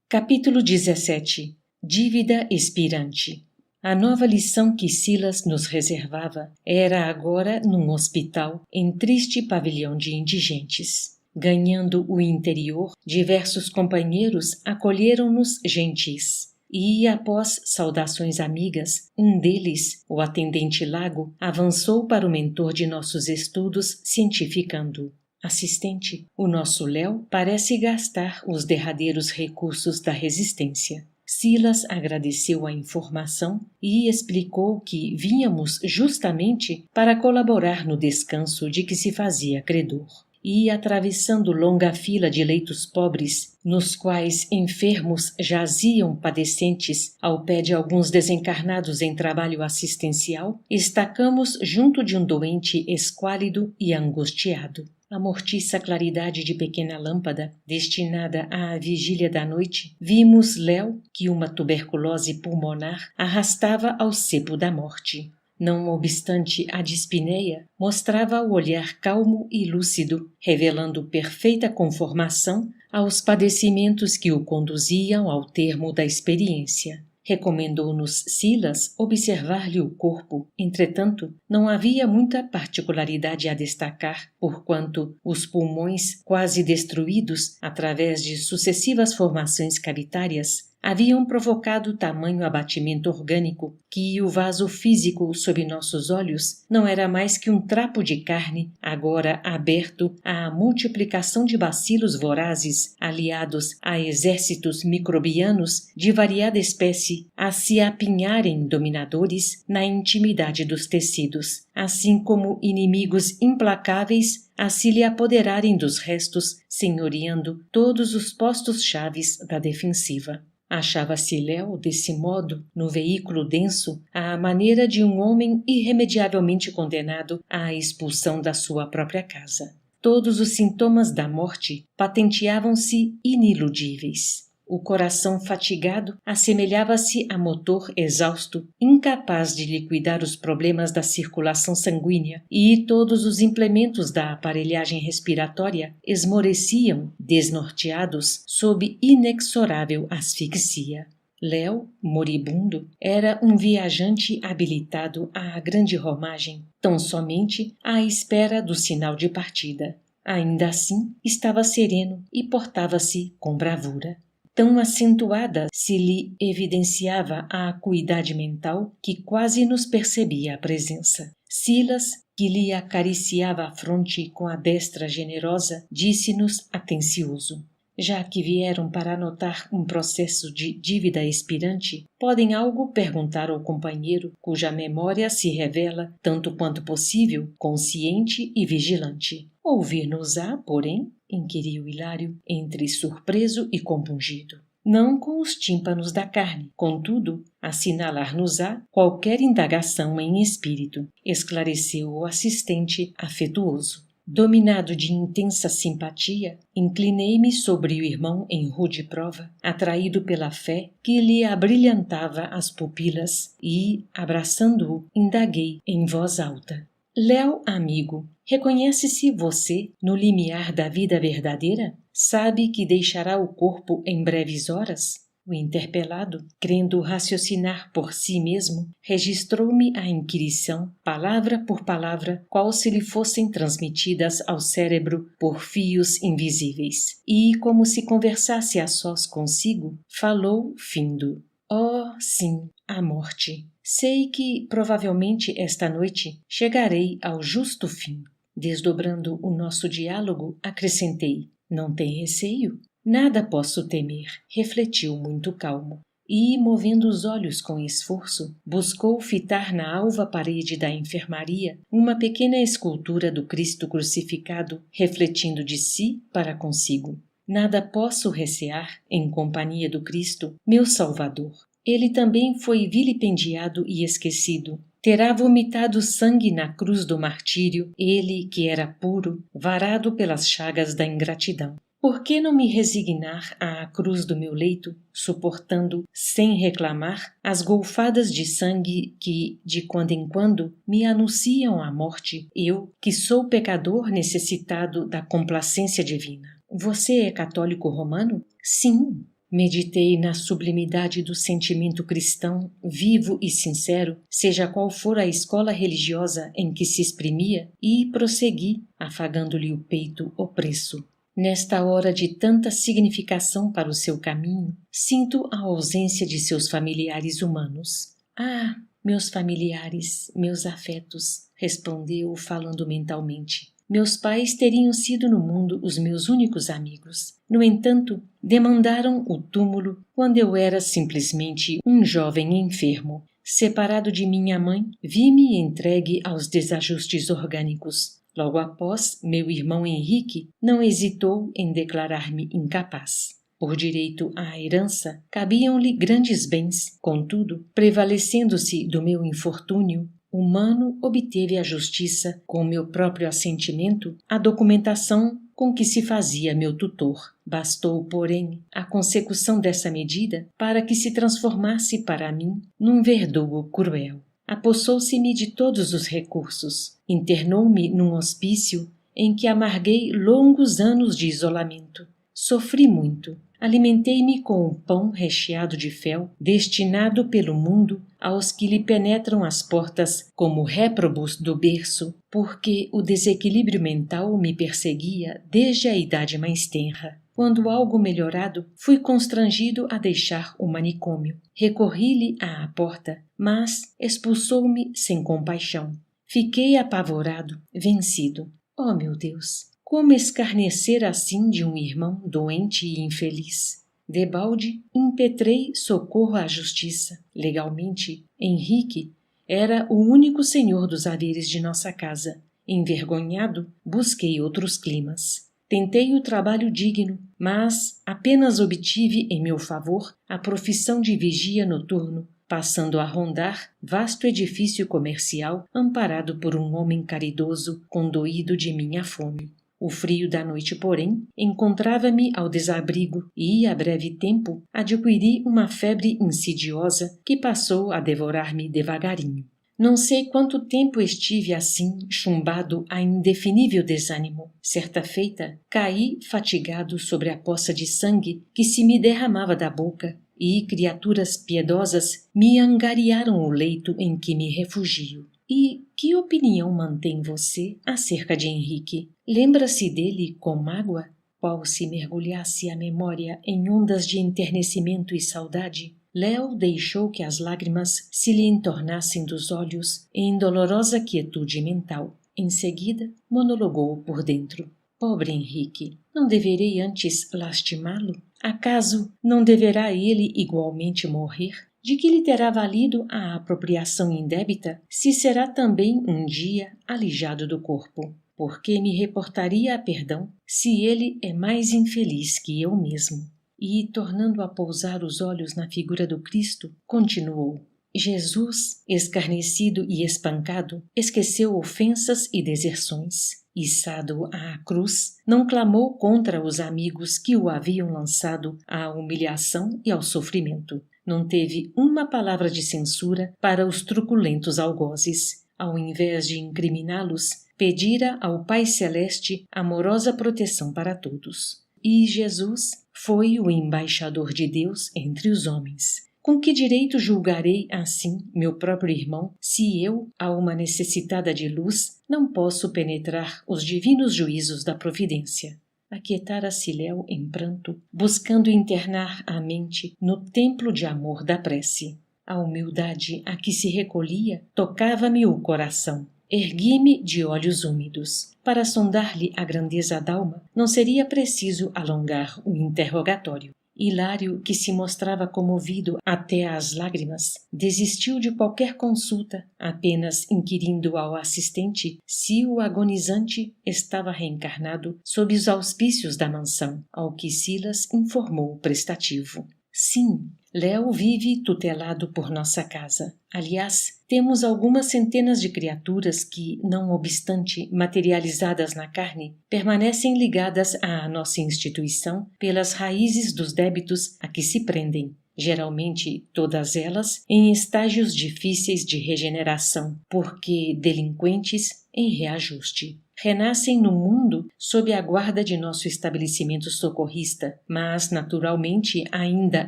Capítulo 17. Dívida expirante. A nova lição que Silas nos reservava era agora num hospital em triste pavilhão de indigentes. Ganhando o interior, diversos companheiros acolheram-nos gentis. E, após saudações amigas, um deles, o atendente Lago, avançou para o mentor de nossos estudos, cientificando. Assistente, o nosso Léo parece gastar os derradeiros recursos da resistência. Silas agradeceu a informação e explicou que vínhamos justamente para colaborar no descanso de que se fazia credor. E, atravessando longa fila de leitos pobres, nos quais enfermos jaziam padecentes ao pé de alguns desencarnados em trabalho assistencial, estacamos junto de um doente esquálido e angustiado. A mortiça claridade de pequena lâmpada, destinada à vigília da noite, vimos Léo, que uma tuberculose pulmonar arrastava ao cepo da morte. Não obstante a dispneia, mostrava o olhar calmo e lúcido, revelando perfeita conformação aos padecimentos que o conduziam ao termo da experiência. Recomendou-nos Silas observar-lhe o corpo, entretanto, não havia muita particularidade a destacar, porquanto os pulmões, quase destruídos através de sucessivas formações cavitárias, haviam provocado tamanho abatimento orgânico que o vaso físico sob nossos olhos não era mais que um trapo de carne, agora aberto à multiplicação de bacilos vorazes, aliados a exércitos microbianos de variada espécie, a se apinharem dominadores na intimidade dos tecidos, assim como inimigos implacáveis a se lhe apoderarem dos restos, senhoreando todos os postos chaves da defensiva. Achava-se Léo, desse modo, no veículo denso, à maneira de um homem irremediavelmente condenado à expulsão da sua própria casa. Todos os sintomas da morte patenteavam-se iniludíveis. O coração fatigado assemelhava-se a motor exausto, incapaz de liquidar os problemas da circulação sanguínea, e todos os implementos da aparelhagem respiratória esmoreciam, desnorteados, sob inexorável asfixia. Léo, moribundo, era um viajante habilitado à grande romagem, tão somente à espera do sinal de partida. Ainda assim, estava sereno e portava-se com bravura. Tão acentuada se lhe evidenciava a acuidade mental que quase nos percebia a presença. Silas, que lhe acariciava a fronte com a destra generosa, disse-nos atencioso: já que vieram para anotar um processo de dívida expirante, podem algo perguntar ao companheiro cuja memória se revela, tanto quanto possível, consciente e vigilante. Ouvir-nos-á, porém? Inquiriu Hilário, entre surpreso e compungido. Não com os tímpanos da carne, contudo, assinalar-nos-á qualquer indagação em espírito, esclareceu o assistente afetuoso. Dominado de intensa simpatia, inclinei-me sobre o irmão em rude prova, atraído pela fé que lhe abrilhantava as pupilas e, abraçando-o, indaguei em voz alta: Léo, amigo, reconhece-se você no limiar da vida verdadeira? Sabe que deixará o corpo em breves horas? O interpelado, crendo raciocinar por si mesmo, registrou-me a inquirição, palavra por palavra, qual se lhe fossem transmitidas ao cérebro por fios invisíveis. E, como se conversasse a sós consigo, falou findo: Oh, sim, a morte. Sei que, provavelmente, esta noite chegarei ao justo fim. Desdobrando o nosso diálogo, acrescentei: Não tem receio? Nada posso temer, refletiu muito calmo. E, movendo os olhos com esforço, buscou fitar na alva parede da enfermaria uma pequena escultura do Cristo crucificado, refletindo de si para consigo. Nada posso recear, em companhia do Cristo, meu Salvador. Ele também foi vilipendiado e esquecido. Terá vomitado sangue na cruz do martírio, ele que era puro, varado pelas chagas da ingratidão. Por que não me resignar à cruz do meu leito, suportando, sem reclamar, as golfadas de sangue que, de quando em quando, me anunciam a morte, eu, que sou pecador necessitado da complacência divina? Você é católico romano? Sim. Meditei na sublimidade do sentimento cristão, vivo e sincero, seja qual for a escola religiosa em que se exprimia, e prossegui, afagando-lhe o peito opresso. Nesta hora de tanta significação para o seu caminho, sinto a ausência de seus familiares humanos. Ah, meus familiares, meus afetos, respondeu falando mentalmente. Meus pais teriam sido no mundo os meus únicos amigos. No entanto, demandaram o túmulo quando eu era simplesmente um jovem enfermo. Separado de minha mãe, vi-me entregue aos desajustes orgânicos. Logo após, meu irmão Henrique não hesitou em declarar-me incapaz. Por direito à herança, cabiam-lhe grandes bens. Contudo, prevalecendo-se do meu infortúnio, o Mano obteve a justiça, com meu próprio assentimento, a documentação com que se fazia meu tutor. Bastou, porém, a consecução dessa medida para que se transformasse para mim num verdugo cruel. Apossou-se-me de todos os recursos, internou-me num hospício em que amarguei longos anos de isolamento. Sofri muito. Alimentei-me com o pão recheado de fel, destinado pelo mundo aos que lhe penetram as portas como réprobos do berço, porque o desequilíbrio mental me perseguia desde a idade mais tenra. Quando algo melhorado, fui constrangido a deixar o manicômio. Recorri-lhe à porta, mas expulsou-me sem compaixão. Fiquei apavorado, vencido. Oh, meu Deus! Como escarnecer assim de um irmão doente e infeliz? Debalde, impetrei socorro à justiça. Legalmente, Henrique era o único senhor dos haveres de nossa casa. Envergonhado, busquei outros climas. Tentei o trabalho digno, mas apenas obtive em meu favor a profissão de vigia noturno, passando a rondar vasto edifício comercial amparado por um homem caridoso, condoído de minha fome. O frio da noite, porém, encontrava-me ao desabrigo e, a breve tempo, adquiri uma febre insidiosa que passou a devorar-me devagarinho. Não sei quanto tempo estive assim, chumbado a indefinível desânimo. Certa feita, caí fatigado sobre a poça de sangue que se me derramava da boca e criaturas piedosas me angariaram o leito em que me refugio. E que opinião mantém você acerca de Henrique? Lembra-se dele com mágoa? Qual se mergulhasse a memória em ondas de enternecimento e saudade? Léo deixou que as lágrimas se lhe entornassem dos olhos em dolorosa quietude mental. Em seguida, monologou por dentro. Pobre Henrique, não deverei antes lastimá-lo? Acaso não deverá ele igualmente morrer? De que lhe terá valido a apropriação indébita, se será também um dia alijado do corpo? Por que me reportaria a perdão, se ele é mais infeliz que eu mesmo? E, tornando a pousar os olhos na figura do Cristo, continuou. Jesus, escarnecido e espancado, esqueceu ofensas e deserções. Içado à cruz, não clamou contra os amigos que o haviam lançado à humilhação e ao sofrimento. Não teve uma palavra de censura para os truculentos algozes. Ao invés de incriminá-los, pedira ao Pai Celeste amorosa proteção para todos. E Jesus foi o embaixador de Deus entre os homens. Com que direito julgarei assim meu próprio irmão, se eu, alma necessitada de luz, não posso penetrar os divinos juízos da providência? Aquietara-se Léo em pranto, buscando internar a mente no templo de amor da prece. A humildade a que se recolhia tocava-me o coração. Ergui-me de olhos úmidos. Para sondar-lhe a grandeza d'alma, não seria preciso alongar o interrogatório. Hilário, que se mostrava comovido até às lágrimas, desistiu de qualquer consulta, apenas inquirindo ao assistente se o agonizante estava reencarnado sob os auspícios da mansão, ao que Silas informou prestativo. Sim, Léo vive tutelado por nossa casa. Aliás, temos algumas centenas de criaturas que, não obstante materializadas na carne, permanecem ligadas à nossa instituição pelas raízes dos débitos a que se prendem. Geralmente, todas elas em estágios difíceis de regeneração, porque delinquentes em reajuste. renascem no mundo sob a guarda de nosso estabelecimento socorrista, mas naturalmente ainda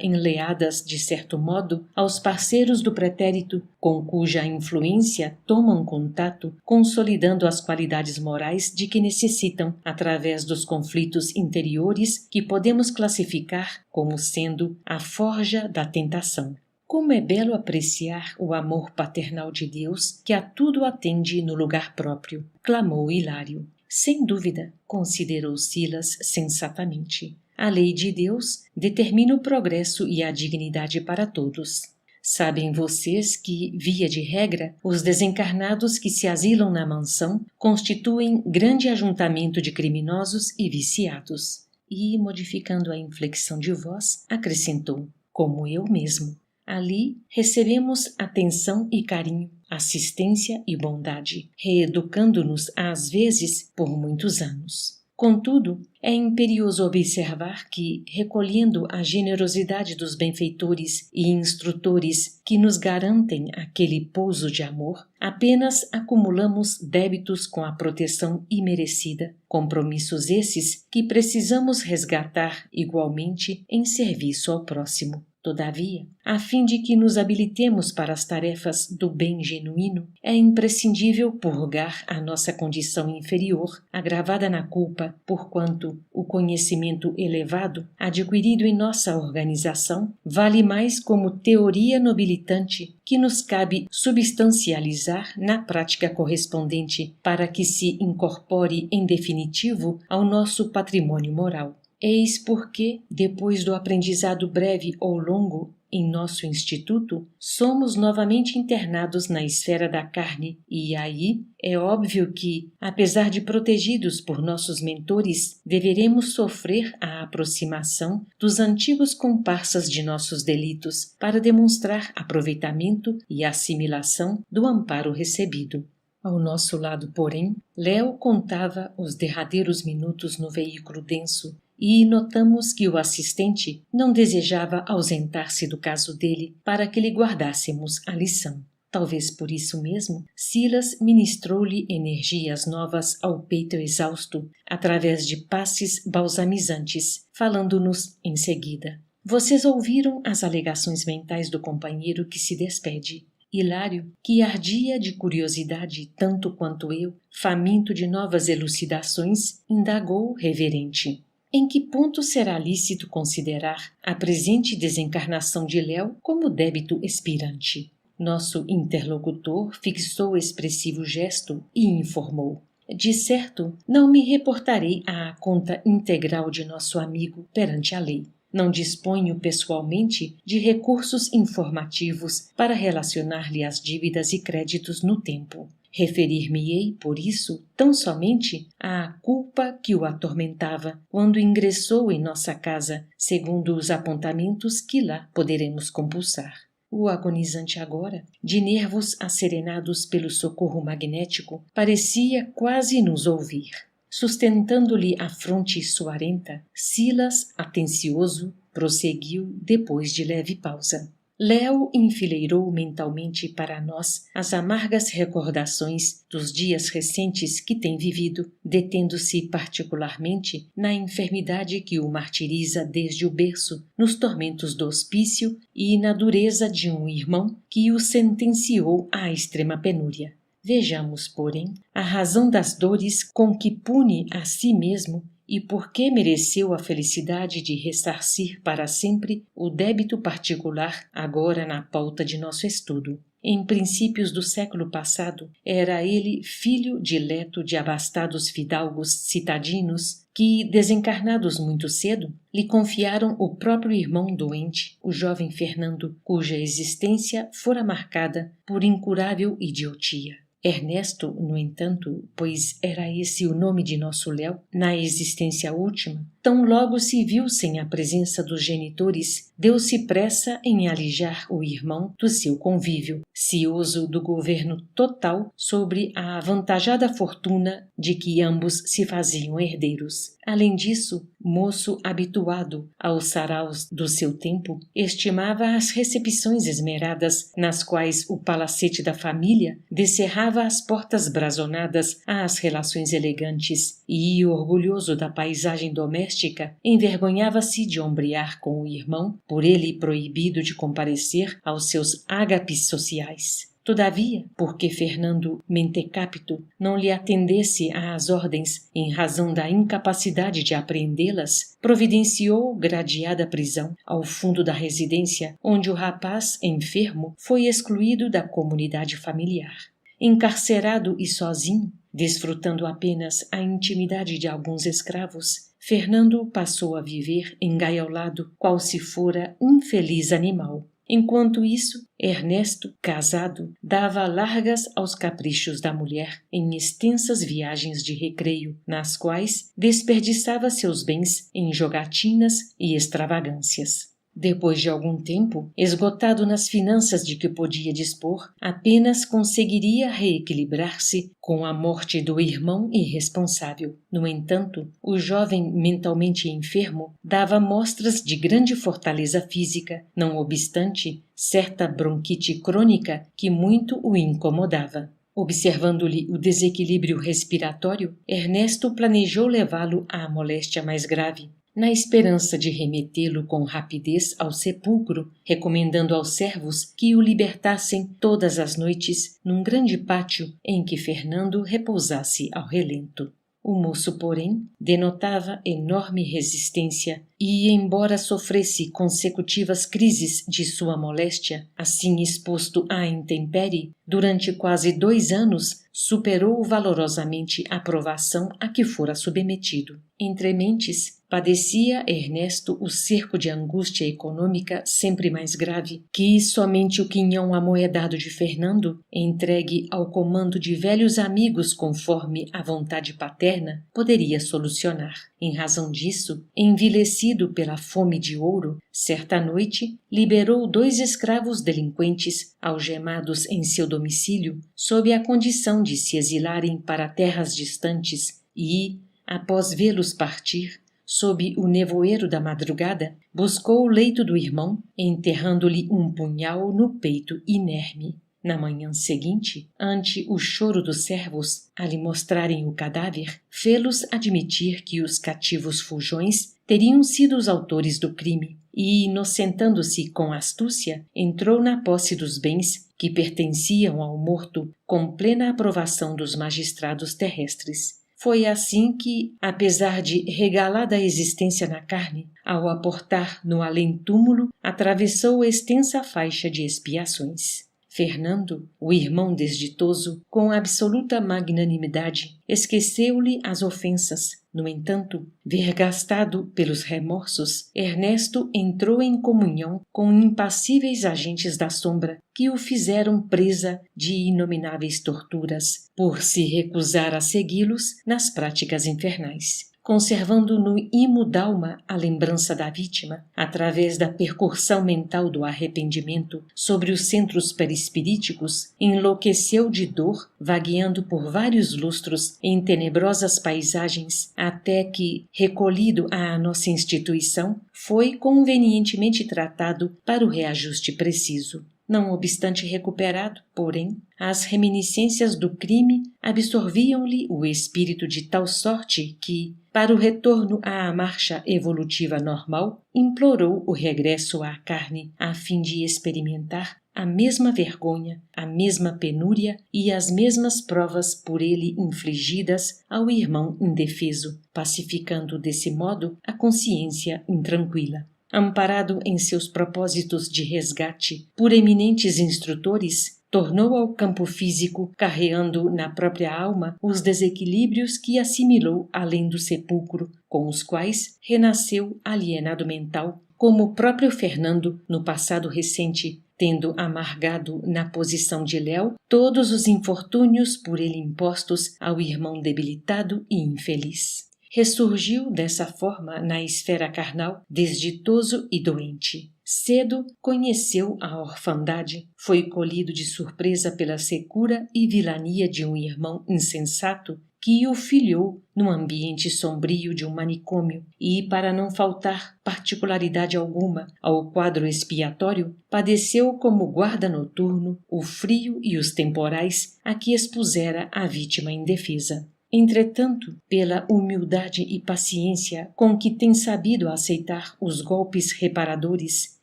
enleadas, de certo modo, aos parceiros do pretérito, com cuja influência tomam contato, consolidando as qualidades morais de que necessitam, através dos conflitos interiores que podemos classificar como sendo a forja da tentação. Como é belo apreciar o amor paternal de Deus que a tudo atende no lugar próprio, clamou Hilário. Sem dúvida, considerou Silas sensatamente. A lei de Deus determina o progresso e a dignidade para todos. Sabem vocês que, via de regra, os desencarnados que se asilam na mansão constituem grande ajuntamento de criminosos e viciados. E, modificando a inflexão de voz, acrescentou, como eu mesmo. Ali recebemos atenção e carinho, assistência e bondade, reeducando-nos às vezes por muitos anos. Contudo, é imperioso observar que, recolhendo a generosidade dos benfeitores e instrutores que nos garantem aquele pouso de amor, apenas acumulamos débitos com a proteção imerecida, compromissos esses que precisamos resgatar igualmente em serviço ao próximo. Todavia, a fim de que nos habilitemos para as tarefas do bem genuíno, é imprescindível purgar a nossa condição inferior, agravada na culpa, porquanto o conhecimento elevado, adquirido em nossa organização, vale mais como teoria nobilitante que nos cabe substancializar na prática correspondente para que se incorpore em definitivo ao nosso patrimônio moral. Eis porque, depois do aprendizado breve ou longo em nosso instituto, somos novamente internados na esfera da carne e aí é óbvio que, apesar de protegidos por nossos mentores, deveremos sofrer a aproximação dos antigos comparsas de nossos delitos para demonstrar aproveitamento e assimilação do amparo recebido. Ao nosso lado, porém, Léo contava os derradeiros minutos no veículo denso, e notamos que o assistente não desejava ausentar-se do caso dele para que lhe guardássemos a lição. Talvez por isso mesmo, Silas ministrou-lhe energias novas ao peito exausto, através de passes balsamizantes, falando-nos em seguida. Vocês ouviram as alegações mentais do companheiro que se despede. Hilário, que ardia de curiosidade tanto quanto eu, faminto de novas elucidações, indagou reverente. Em que ponto será lícito considerar a presente desencarnação de Léo como débito expirante? Nosso interlocutor fixou expressivo gesto e informou. De certo, não me reportarei à conta integral de nosso amigo perante a lei. Não disponho pessoalmente de recursos informativos para relacionar-lhe as dívidas e créditos no tempo. Referir-me-ei, por isso, tão somente à culpa que o atormentava quando ingressou em nossa casa, segundo os apontamentos que lá poderemos compulsar. O agonizante agora, de nervos asserenados pelo socorro magnético, parecia quase nos ouvir. Sustentando-lhe a fronte suarenta, Silas, atencioso, prosseguiu depois de leve pausa. Léo enfileirou mentalmente para nós as amargas recordações dos dias recentes que tem vivido, detendo-se particularmente na enfermidade que o martiriza desde o berço, nos tormentos do hospício e na dureza de um irmão que o sentenciou à extrema penúria. Vejamos, porém, a razão das dores com que pune a si mesmo e por que mereceu a felicidade de ressarcir para sempre o débito particular agora na pauta de nosso estudo. Em princípios do século passado, era ele filho dileto de abastados fidalgos citadinos que, desencarnados muito cedo, lhe confiaram o próprio irmão doente, o jovem Fernando, cuja existência fora marcada por incurável idiotia. Ernesto, no entanto, pois era esse o nome de nosso Léo, na existência última, tão logo se viu sem a presença dos genitores, deu-se pressa em alijar o irmão do seu convívio, cioso do governo total sobre a avantajada fortuna de que ambos se faziam herdeiros. Além disso, moço habituado aos saraus do seu tempo, estimava as recepções esmeradas nas quais o palacete da família descerrava cerrava as portas brazonadas às relações elegantes e, orgulhoso da paisagem doméstica, envergonhava-se de ombrear com o irmão, por ele proibido de comparecer aos seus ágapes sociais. Todavia, porque Fernando Mentecapto não lhe atendesse às ordens em razão da incapacidade de apreendê-las, providenciou gradeada prisão ao fundo da residência, onde o rapaz enfermo foi excluído da comunidade familiar. Encarcerado e sozinho, desfrutando apenas a intimidade de alguns escravos, Fernando passou a viver engaiolado, qual se fora infeliz animal. Enquanto isso, Ernesto, casado, dava largas aos caprichos da mulher em extensas viagens de recreio, nas quais desperdiçava seus bens em jogatinas e extravagâncias. Depois de algum tempo, esgotado nas finanças de que podia dispor, apenas conseguiria reequilibrar-se com a morte do irmão irresponsável. No entanto, o jovem mentalmente enfermo dava mostras de grande fortaleza física, não obstante certa bronquite crônica que muito o incomodava. Observando-lhe o desequilíbrio respiratório, Ernesto planejou levá-lo à moléstia mais grave, na esperança de remetê-lo com rapidez ao sepulcro, recomendando aos servos que o libertassem todas as noites num grande pátio em que Fernando repousasse ao relento. O moço, porém, denotava enorme resistência e, embora sofresse consecutivas crises de sua moléstia, assim exposto à intempérie, durante quase 2 anos superou valorosamente a provação a que fora submetido. Entre mentes, padecia Ernesto o cerco de angústia econômica sempre mais grave, que somente o quinhão amoedado de Fernando, entregue ao comando de velhos amigos conforme a vontade paterna, poderia solucionar. Em razão disso, envilecido pela fome de ouro, certa noite liberou 2 escravos delinquentes algemados em seu domicílio, sob a condição de se exilarem para terras distantes e, após vê-los partir, sob o nevoeiro da madrugada, buscou o leito do irmão, enterrando-lhe um punhal no peito inerme. Na manhã seguinte, ante o choro dos servos, a lhe mostrarem o cadáver, fê-los admitir que os cativos fujões teriam sido os autores do crime e, inocentando-se com astúcia, entrou na posse dos bens que pertenciam ao morto com plena aprovação dos magistrados terrestres. Foi assim que, apesar de regalada existência na carne, ao aportar no além-túmulo, atravessou extensa faixa de expiações. Fernando, o irmão desditoso, com absoluta magnanimidade, esqueceu-lhe as ofensas. No entanto, vergastado pelos remorsos, Ernesto entrou em comunhão com impassíveis agentes da sombra que o fizeram presa de inomináveis torturas, por se recusar a segui-los nas práticas infernais. Conservando no imo d'alma a lembrança da vítima, através da percursão mental do arrependimento sobre os centros perispiríticos, enlouqueceu de dor, vagueando por vários lustros em tenebrosas paisagens, até que, recolhido à nossa instituição, foi convenientemente tratado para o reajuste preciso. Não obstante recuperado, porém, as reminiscências do crime absorviam-lhe o espírito de tal sorte que, para o retorno à marcha evolutiva normal, implorou o regresso à carne a fim de experimentar a mesma vergonha, a mesma penúria e as mesmas provas por ele infligidas ao irmão indefeso, pacificando desse modo a consciência intranquila. Amparado em seus propósitos de resgate por eminentes instrutores, tornou ao campo físico, carreando na própria alma os desequilíbrios que assimilou além do sepulcro, com os quais renasceu alienado mental, como o próprio Fernando no passado recente, tendo amargado na posição de léu todos os infortúnios por ele impostos ao irmão debilitado e infeliz. Ressurgiu dessa forma na esfera carnal, desditoso e doente. Cedo conheceu a orfandade, foi colhido de surpresa pela secura e vilania de um irmão insensato que o filhou no ambiente sombrio de um manicômio e, para não faltar particularidade alguma ao quadro expiatório, padeceu como guarda noturno o frio e os temporais a que expusera a vítima indefesa. Entretanto, pela humildade e paciência com que tem sabido aceitar os golpes reparadores,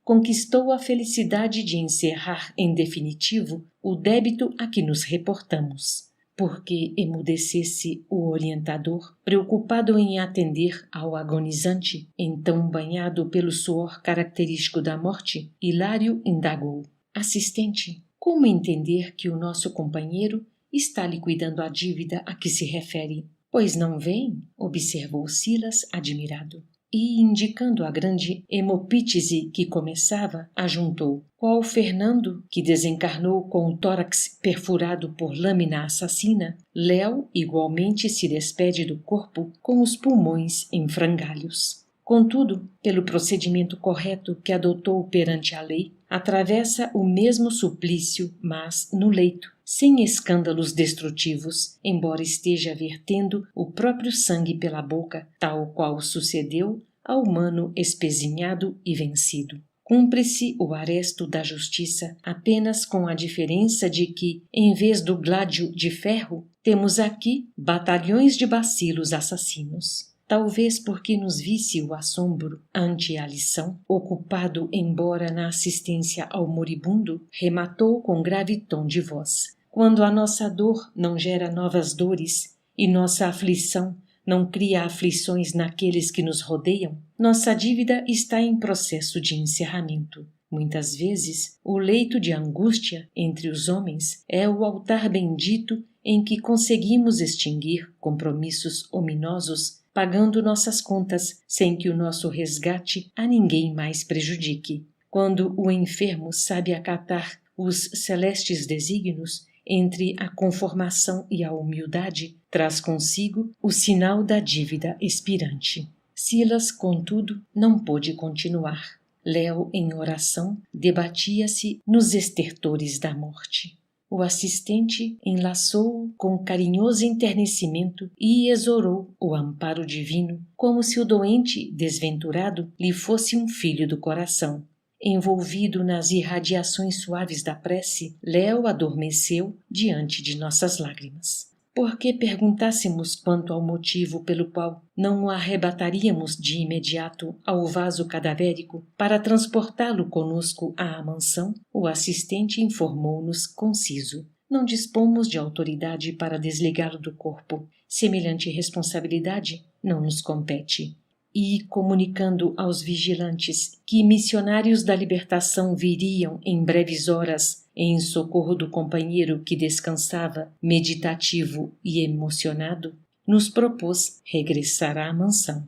conquistou a felicidade de encerrar em definitivo o débito a que nos reportamos. Porque emudecesse o orientador, preocupado em atender ao agonizante, então banhado pelo suor característico da morte, Hilário indagou: assistente, como entender que o nosso companheiro está liquidando a dívida a que se refere? Pois não vem? Observou Silas, admirado. E, indicando a grande hemopítise que começava, ajuntou: qual Fernando, que desencarnou com o tórax perfurado por lâmina assassina, Léo igualmente se despede do corpo com os pulmões em frangalhos. Contudo, pelo procedimento correto que adotou perante a lei, atravessa o mesmo suplício, mas no leito, sem escândalos destrutivos, embora esteja vertendo o próprio sangue pela boca, tal qual sucedeu ao humano espezinhado e vencido. Cumpre-se o aresto da justiça apenas com a diferença de que, em vez do gládio de ferro, temos aqui batalhões de bacilos assassinos. Talvez porque nos visse o assombro ante a lição, ocupado embora na assistência ao moribundo, rematou com grave tom de voz: quando a nossa dor não gera novas dores e nossa aflição não cria aflições naqueles que nos rodeiam, nossa dívida está em processo de encerramento. Muitas vezes, o leito de angústia entre os homens é o altar bendito em que conseguimos extinguir compromissos ominosos, pagando nossas contas sem que o nosso resgate a ninguém mais prejudique. Quando o enfermo sabe acatar os celestes desígnios, entre a conformação e a humildade, traz consigo o sinal da dívida expirante. Silas, contudo, não pôde continuar. Léo, em oração, debatia-se nos estertores da morte. O assistente enlaçou-o com carinhoso enternecimento e exorou o amparo divino, como se o doente desventurado lhe fosse um filho do coração. Envolvido nas irradiações suaves da prece, Léo adormeceu diante de nossas lágrimas. Por que perguntássemos quanto ao motivo pelo qual não o arrebataríamos de imediato ao vaso cadavérico para transportá-lo conosco à mansão, o assistente informou-nos conciso: não dispomos de autoridade para desligá-lo do corpo. Semelhante responsabilidade não nos compete. E, comunicando aos vigilantes que missionários da libertação viriam em breves horas em socorro do companheiro que descansava, meditativo e emocionado, nos propôs regressar à mansão.